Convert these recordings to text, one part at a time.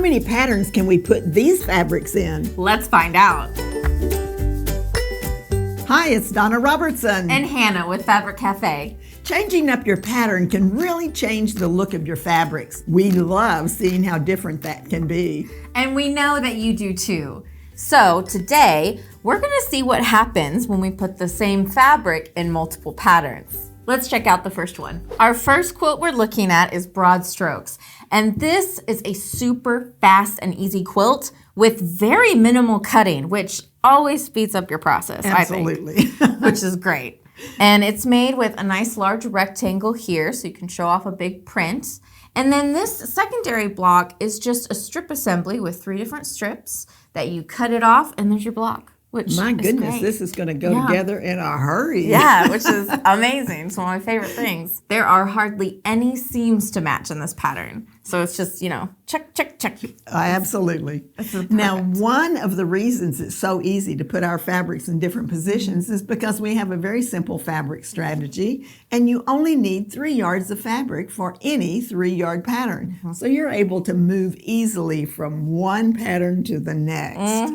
many patterns can we put these fabrics in? Let's find out. Hi, it's Donna Robertson. And Hannah with Fabric Café. Changing up your pattern can really change the look of your fabrics. We love seeing how different that can be. And we know that you do too. So today, we're gonna see what happens when we put the same fabric in multiple patterns. Let's check out the first one. Our first quilt we're looking at is Broad Strokes. And this is a super fast and easy quilt with very minimal cutting, which always speeds up your process, Absolutely. I think, which is great. And it's made with a nice large rectangle here, so you can show off a big print. And then this secondary block is just a strip assembly with 3 different strips that you cut it off, and there's your block. Which My goodness, great. this is going to go together in a hurry. Yeah, which is amazing. It's one of my favorite things. There are hardly any seams to match in this pattern. So it's just, check, check, check. Absolutely. Now, one of the reasons it's so easy to put our fabrics in different positions is because we have a very simple fabric strategy, and you only need 3 yards of fabric for any 3-yard pattern. So you're able to move easily from one pattern to the next.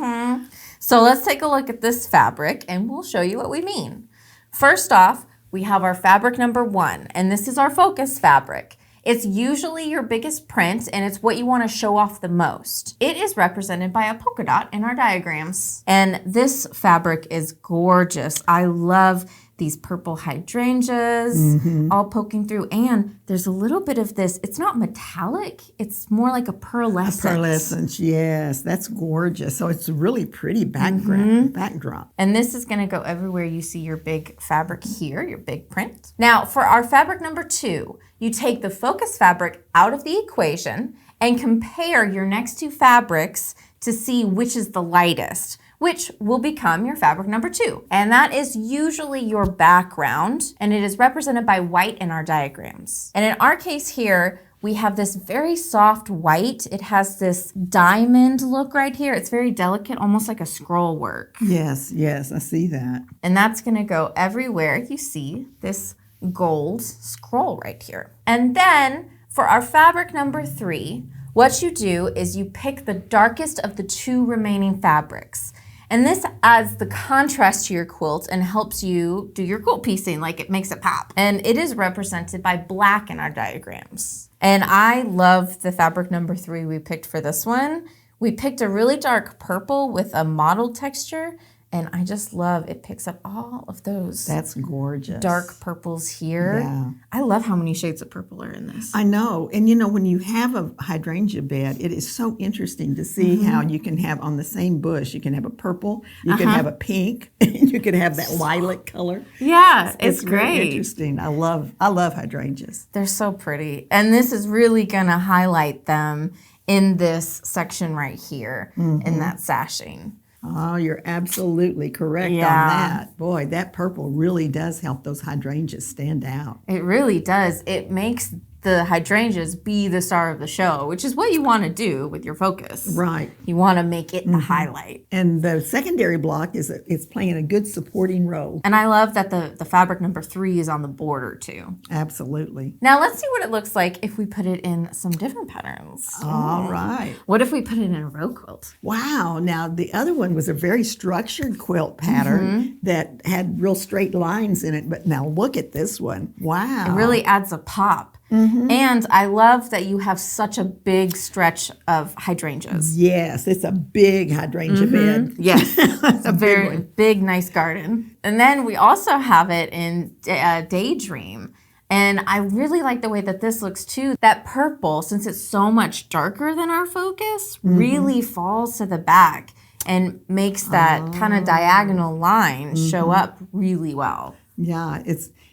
So let's take a look at this fabric and we'll show you what we mean. First off, we have our fabric number 1, and this is our focus fabric. It's usually your biggest print and it's what you want to show off the most. It is represented by a polka dot in our diagrams. And this fabric is gorgeous. I love these purple hydrangeas all poking through, and there's a little bit of this, it's not metallic, it's more like a pearlescent. Pearlescent, yes, that's gorgeous. So it's a really pretty backdrop. And this is gonna go everywhere you see your big fabric here, your big print. Now for our fabric number 2, you take the focus fabric out of the equation and compare your next 2 fabrics to see which is the lightest, which will become your fabric number 2. And that is usually your background, and it is represented by white in our diagrams. And in our case here, we have this very soft white. It has this diamond look right here. It's very delicate, almost like a scroll work. Yes, I see that. And that's gonna go everywhere you see this gold scroll right here. And then for our fabric number 3, what you do is you pick the darkest of the 2 remaining fabrics. And this adds the contrast to your quilt and helps you do your quilt piecing, like it makes it pop. And it is represented by black in our diagrams. And I love the fabric number 3 we picked for this one. We picked a really dark purple with a mottled texture, and I just love it picks up all of those. That's gorgeous. Dark purples here. Yeah. I love how many shades of purple are in this. I know. And when you have a hydrangea bed, it is so interesting to see how you can have on the same bush, you can have a purple, you can have a pink, and you can have that lilac color. Yeah, it's great. Really interesting. I love hydrangeas. They're so pretty. And this is really gonna highlight them in this section right here, in that sashing. Oh, you're absolutely correct on that. Boy, that purple really does help those hydrangeas stand out. It really does. It makes the hydrangeas be the star of the show, which is what you want to do with your focus. Right. You want to make it the highlight. And the secondary block it's playing a good supporting role. And I love that the fabric number 3 is on the border too. Absolutely. Now let's see what it looks like if we put it in some different patterns. All right. What if we put it in a row quilt? Wow. Now the other one was a very structured quilt pattern that had real straight lines in it. But now look at this one. Wow. It really adds a pop. And I love that you have such a big stretch of hydrangeas. Yes, it's a big hydrangea bed. Yes, it's a very big, nice garden. And then we also have it in Daydream. And I really like the way that this looks too. That purple, since it's so much darker than our focus, really falls to the back and makes that kind of diagonal line show up really well. Yeah,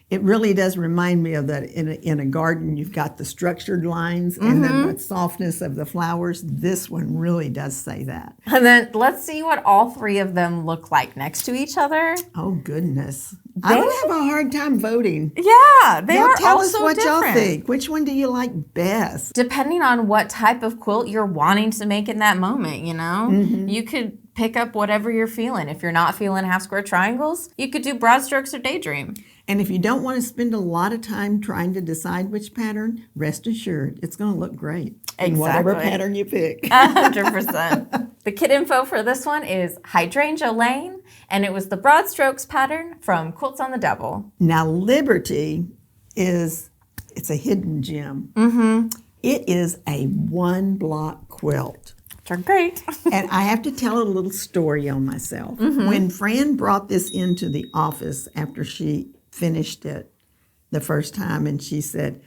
it really does remind me of that in a garden. You've got the structured lines and then the softness of the flowers. This one really does say that. And then let's see what all 3 of them look like next to each other. Oh, goodness. I would have a hard time voting. Yeah, they are tell all us so what different. y'all think. Which one do you like best? Depending on what type of quilt you're wanting to make in that moment, you could pick up whatever you're feeling. If you're not feeling half square triangles, you could do broad strokes or Daydream. And if you don't want to spend a lot of time trying to decide which pattern, rest assured it's going to look great in whatever pattern you pick. 100%. The kit info for this one is Hydrangea Lane, and it was the broad strokes pattern from Quilts on the Double. Now, Liberty it's a hidden gem. It is a 1-block quilt. They're great. And I have to tell a little story on myself. When Fran brought this into the office after she finished it the first time, and she said,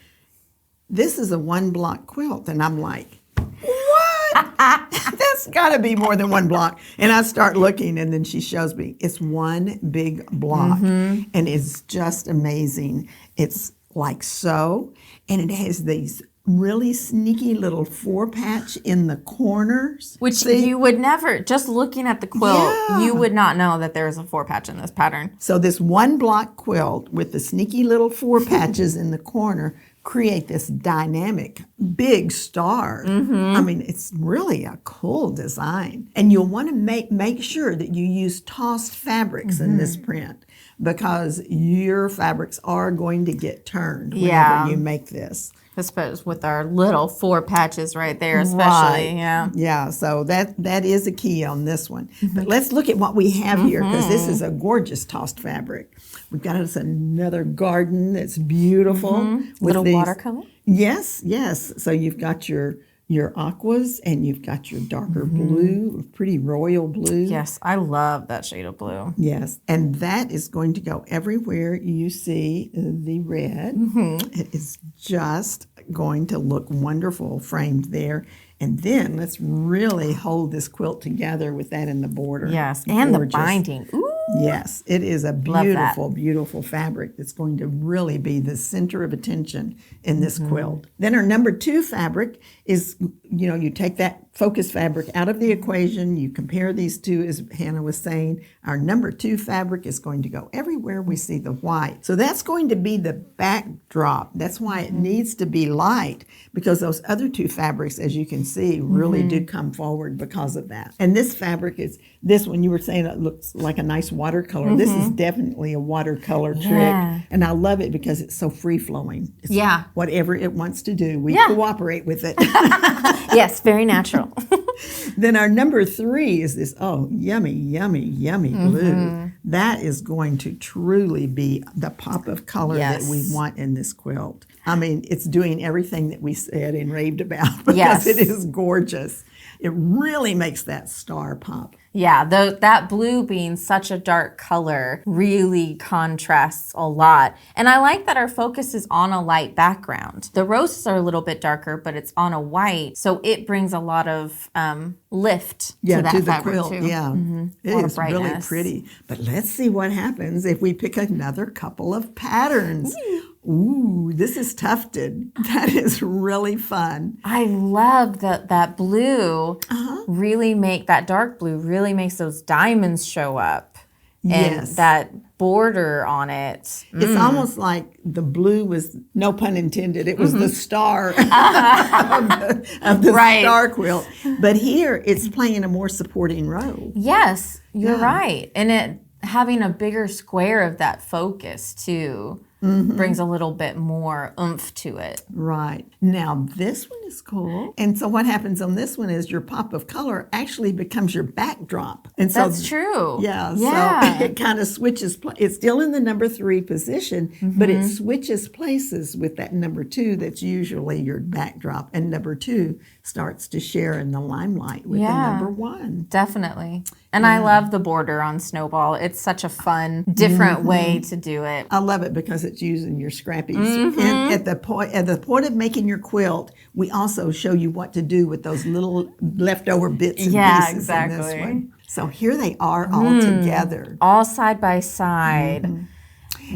"This is a 1-block quilt." And I'm like, "What? That's got to be more than 1 block." And I start looking, and then she shows me it's one big block. And it's just amazing. It's like so, and it has these really sneaky little 4-patch in the corners. Which you would never, just looking at the quilt, you would not know that there's a 4-patch in this pattern. So this 1-block quilt with the sneaky little 4 patches in the corner create this dynamic big star. I mean, it's really a cool design. And you'll want to make sure that you use tossed fabrics in this print, because your fabrics are going to get turned whenever you make this. I suppose with our little 4 patches right there, especially. Right. Yeah, so that is a key on this one. But let's look at what we have here, because this is a gorgeous tossed fabric. We've got us another garden that's beautiful. With Little these, watercolor? Yes. So you've got your aquas, and you've got your darker blue, pretty royal blue. Yes, I love that shade of blue. Yes, and that is going to go everywhere you see the red. It is just going to look wonderful framed there. And then let's really hold this quilt together with that in the border. Yes, and the binding. Ooh. Yes, it is a beautiful, beautiful fabric that's going to really be the center of attention in this quilt. Then our number 2 fabric is, you take that focus fabric out of the equation, you compare these two, as Hannah was saying. Our number 2 fabric is going to go everywhere we see the white. So that's going to be the backdrop. That's why it needs to be light, because those other 2 fabrics, as you can see, really do come forward because of that. And this fabric is, this one you were saying it looks like a nice watercolor. This is definitely a watercolor trick. And I love it because it's so free-flowing. It's whatever it wants to do, we cooperate with it. Yes, very natural. Then our number 3 is this, yummy, yummy, yummy blue. That is going to truly be the pop of color that we want in this quilt. I mean, it's doing everything that we said and raved about, because it is gorgeous. It really makes that star pop. Yeah, that blue being such a dark color really contrasts a lot. And I like that our focus is on a light background. The roses are a little bit darker, but it's on a white, so it brings a lot of lift to that fabric quilt. too. Yeah, it is really pretty. But let's see what happens if we pick another couple of patterns. Ooh, this is tufted. That is really fun. I love that blue that dark blue really makes those diamonds show up. And that border on it. It's almost like the blue was, no pun intended, it was the star of the star quilt. But here it's playing a more supporting role. Yes, you're right. And it having a bigger square of that focus too. Brings a little bit more oomph to it. Right. Now this one is cool. And so what happens on this one is your pop of color actually becomes your backdrop. And so that's true. Yeah. So it kind of switches. It's still in the number 3 position, but it switches places with that number 2 that's usually your backdrop. And number 2 starts to share in the limelight with the number 1. Definitely. And I love the border on Snowball. It's such a fun, different way to do it. I love it because it's using your scrappies. And at the point of making your quilt, we also show you what to do with those little leftover bits and pieces in this one. So here they are all together. All side by side. And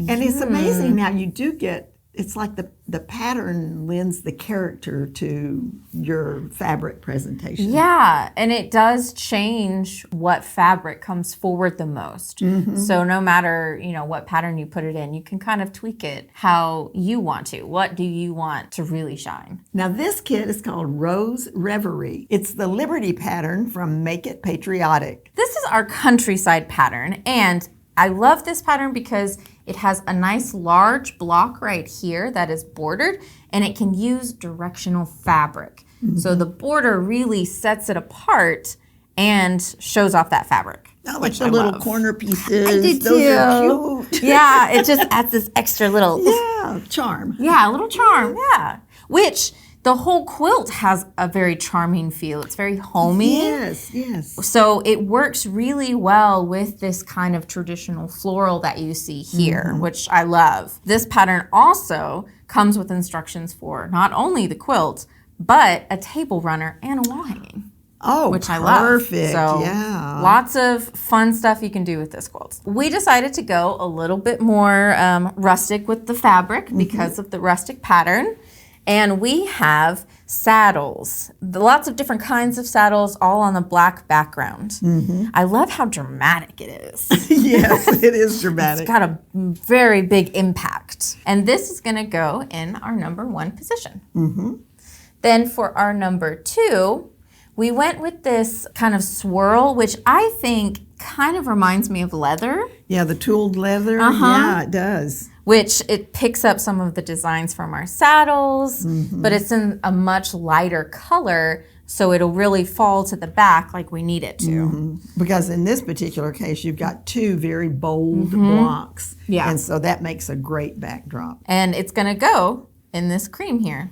it's amazing now you do get, it's like the pattern lends the character to your fabric presentation. Yeah, and it does change what fabric comes forward the most. So no matter, what pattern you put it in, you can kind of tweak it how you want to. What do you want to really shine? Now this kit is called Rose Reverie. It's the Liberty pattern from Make It Patriotic. This is our countryside pattern, and I love this pattern because It has a nice large block right here that is bordered, and it can use directional fabric. So the border really sets it apart and shows off that fabric. I like the little corner pieces. I did Those too. are cute. Yeah, it just adds this extra little Charm. Yeah, a little charm. Yeah. Which the whole quilt has a very charming feel. It's very homey. Yes. So it works really well with this kind of traditional floral that you see here, which I love. This pattern also comes with instructions for not only the quilt, but a table runner and a wall hanging. Oh, which I love. Perfect. So yeah. Lots of fun stuff you can do with this quilt. We decided to go a little bit more rustic with the fabric because of the rustic pattern. And we have saddles, lots of different kinds of saddles, all on a black background. I love how dramatic it is. Yes, it is dramatic. It's got a very big impact. And this is going to go in our number 1 position. Then for our number 2, we went with this kind of swirl, which I think kind of reminds me of leather. Yeah, the tooled leather. Yeah, it does. Which it picks up some of the designs from our saddles, but it's in a much lighter color, so it'll really fall to the back like we need it to. Because in this particular case, you've got 2 very bold blocks. Yeah. And so that makes a great backdrop. And it's going to go in this cream here.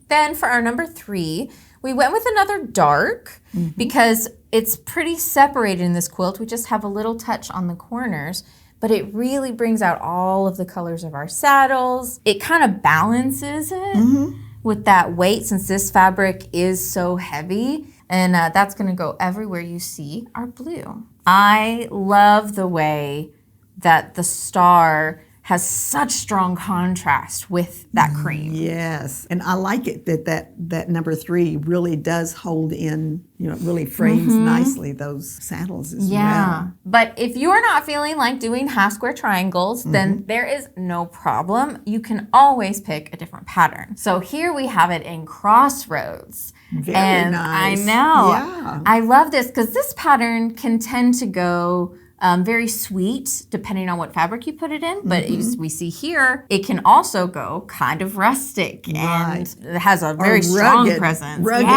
Then for our number 3, we went with another dark because it's pretty separated in this quilt. We just have a little touch on the corners, but it really brings out all of the colors of our saddles. It kind of balances it with that weight since this fabric is so heavy. And that's going to go everywhere you see our blue. I love the way that the star has such strong contrast with that cream. Yes, and I like it that number 3 really does hold in, it really frames nicely those saddles as well. But if you're not feeling like doing half square triangles, then there is no problem. You can always pick a different pattern. So here we have it in Crossroads. Very nice. I know. Yeah. I love this because this pattern can tend to go very sweet, depending on what fabric you put it in. But as we see here, it can also go kind of rustic and it has a very strong presence. Rugged.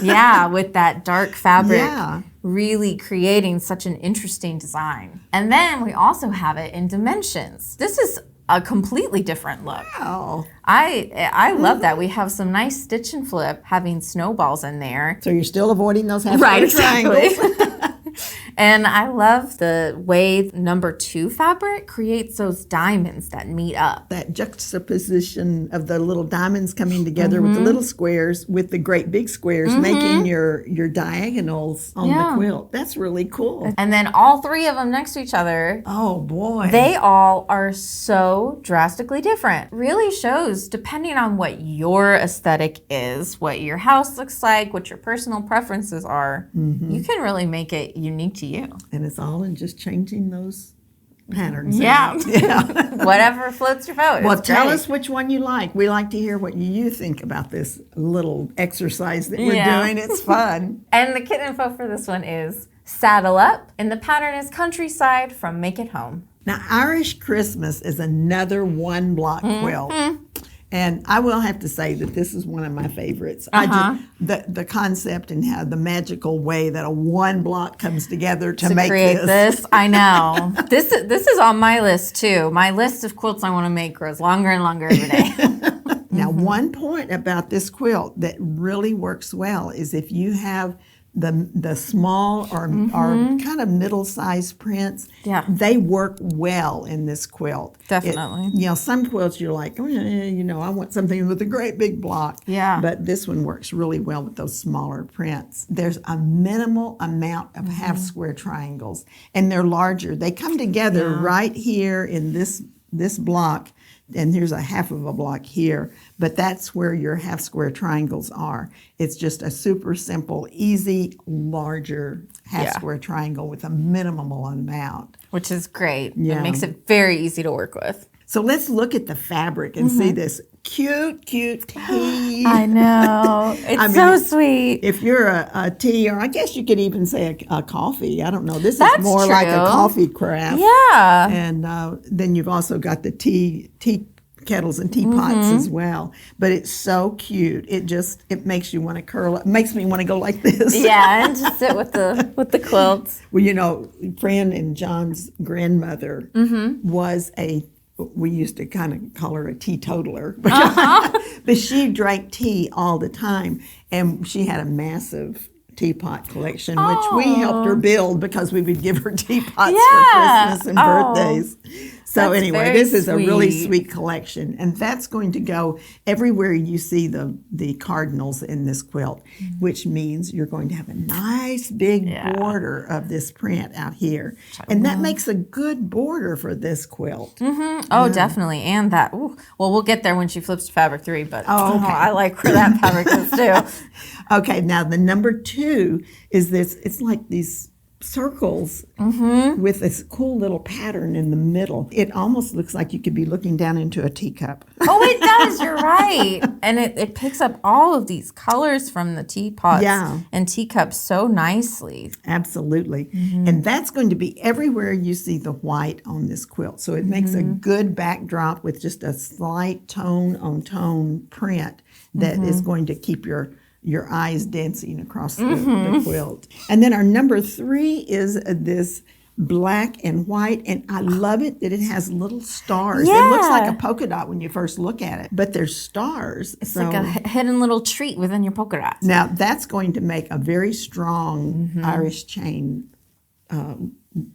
Yeah, with that dark fabric really creating such an interesting design. And then we also have it in dimensions. This is a completely different look. Wow. I love that. We have some nice stitch and flip, having snowballs in there. So you're still avoiding those half-square triangles. And I love the way number 2 fabric creates those diamonds that meet up. That juxtaposition of the little diamonds coming together with the little squares with the great big squares making your diagonals on the quilt. That's really cool. And then all 3 of them next to each other. Oh boy. They all are so drastically different. Really shows, depending on what your aesthetic is, what your house looks like, what your personal preferences are, you can really make it unique to you. And it's all in just changing those patterns. Yeah. Yeah. Whatever floats your boat. Well, tell us which one you like. We like to hear what you think about this little exercise that we're doing. It's fun. And the kit info for this one is Saddle Up, and the pattern is Countryside from Make It Home. Now, Irish Christmas is another 1-block quilt. And I will have to say that this is one of my favorites. The concept and how the magical way that a 1-block comes together to make create this. I know. This is on my list too. My list of quilts I want to make grows longer and longer every day. Now, one point about this quilt that really works well is if you have the small or kind of middle-sized prints, they work well in this quilt. Definitely. Some quilts you're like, I want something with a great big block. Yeah. But this one works really well with those smaller prints. There's a minimal amount of half-square triangles, and they're larger. They come together right here in this block, and here's a half of a block here, but that's where your half square triangles are. It's just a super simple, easy, larger half square triangle with a minimal amount. Which is great. Yeah. It makes it very easy to work with. So let's look at the fabric and see this cute tea. I know. It's so sweee. If you're a tea, or I guess you could even say a coffee. I don't know. This That's is more like a true. coffee craft. Yeah. And then you've also got the tea kettles and teapots as well. But it's so cute. It makes you want to curl up. Makes me want to go like this. Yeah, and just sit with the quilts. Well, Fran and John's grandmother was we used to kind of call her a teetotaler. But she drank tea all the time. And she had a massive teapot collection, which we helped her build because we would give her teapots for Christmas and birthdays. So That's anyway, this is a really sweet. sweet collection, and that's going to go everywhere you see the cardinals in this quilt, which means you're going to have a nice big border of this print out here, and that makes a good border for this quilt. Oh, definitely. And that, well, we'll get there when she flips to fabric 3, but okay. I like where that fabric is too. Okay, now the number 2 is this. It's like these circles with this cool little pattern in the middle. It almost looks like you could be looking down into a teacup. Oh, it does. You're right. And it picks up all of these colors from the teapots and teacups so nicely. Absolutely. And that's going to be everywhere you see the white on this quilt. So it makes a good backdrop with just a slight tone-on-tone print that is going to keep your eyes dancing across the quilt. And then our number 3 is this black and white, and I love it that it has little stars. Yeah. It looks like a polka dot when you first look at it, but there's stars. It's like a hidden little treat within your polka dots. Now that's going to make a very strong Irish chain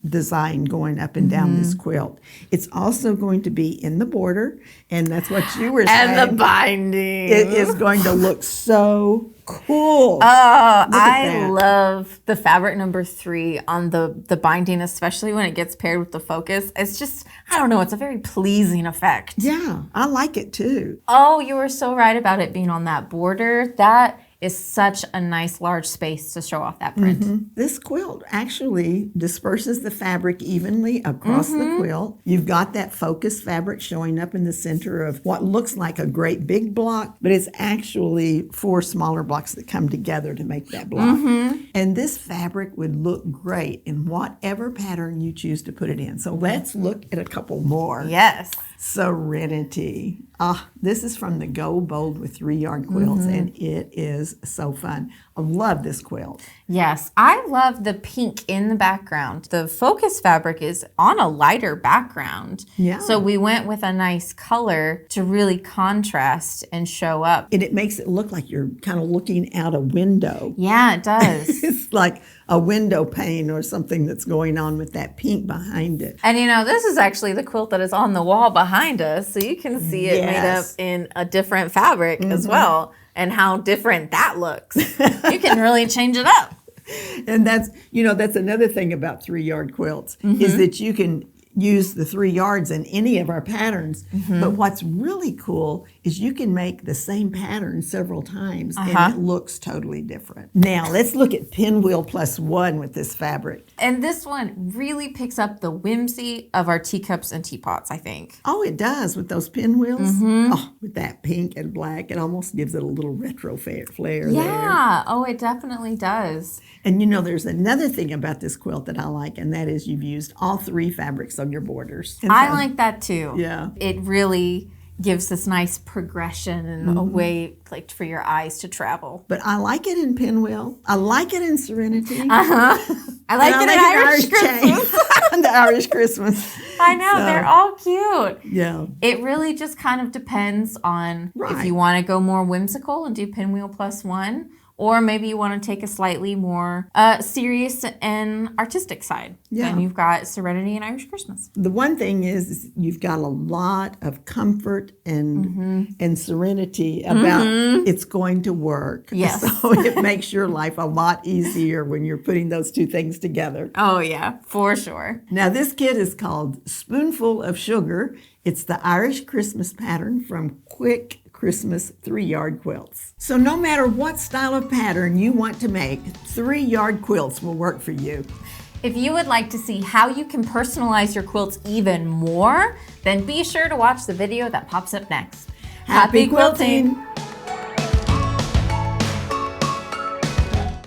design going up and down this quilt. It's also going to be in the border, and that's what you were saying. And the binding. It is going to look so cool. Oh, I love the fabric number 3 on the binding, especially when it gets paired with the focus. It's just, I don't know, it's a very pleasing effect. Yeah, I like it too. Oh, you were so right about it being on that border. That is such a nice large space to show off that print. This quilt actually disperses the fabric evenly across the quilt. You've got that focus fabric showing up in the center of what looks like a great big block, but it's actually 4 smaller blocks that come together to make that block. And this fabric would look great in whatever pattern you choose to put it in. So let's look at a couple more. Yes. Serenity. This is from the Go Bold with 3-yard quilts, and it is so fun. I love this quilt. Yes, I love the pink in the background. The focus fabric is on a lighter background. Yeah. So we went with a nice color to really contrast and show up. And it makes it look like you're kind of looking out a window. Yeah, it does. It's like a window pane or something that's going on with that pink behind it. And this is actually the quilt that is on the wall behind us, so you can see it made up in a different fabric as well, and how different that looks. You can really change it up. And that's another thing about 3-yard quilts is that you can use the 3 yards in any of our patterns. But what's really cool is you can make the same pattern several times and it looks totally different. Now let's look at Pinwheel +1 with this fabric. And this one really picks up the whimsy of our teacups and teapots, I think. Oh, it does with those pinwheels. Oh, with that pink and black, it almost gives it a little retro flair there. Yeah, oh, it definitely does. And there's another thing about this quilt that I like, and that is you've used all 3 fabrics on your borders. And I like that too. Yeah. It really gives this nice progression and a way like for your eyes to travel. But I like it in Pinwheel. I like it in Serenity. I like it in Irish Christmas. The Irish Christmas. I know, they're all cute. Yeah. It really just kind of depends on if you want to go more whimsical and do Pinwheel +1, or maybe you want to take a slightly more serious and artistic side. Yeah. And you've got Serenity and Irish Christmas. The one thing is you've got a lot of comfort and serenity about it's going to work. Yes. So it makes your life a lot easier when you're putting those 2 things together. Oh, yeah, for sure. Now this kit is called Spoonful of Sugar. It's the Irish Christmas pattern from Quick Christmas 3-yard quilts. So no matter what style of pattern you want to make, 3-yard quilts will work for you. If you would like to see how you can personalize your quilts even more, then be sure to watch the video that pops up next. Happy quilting!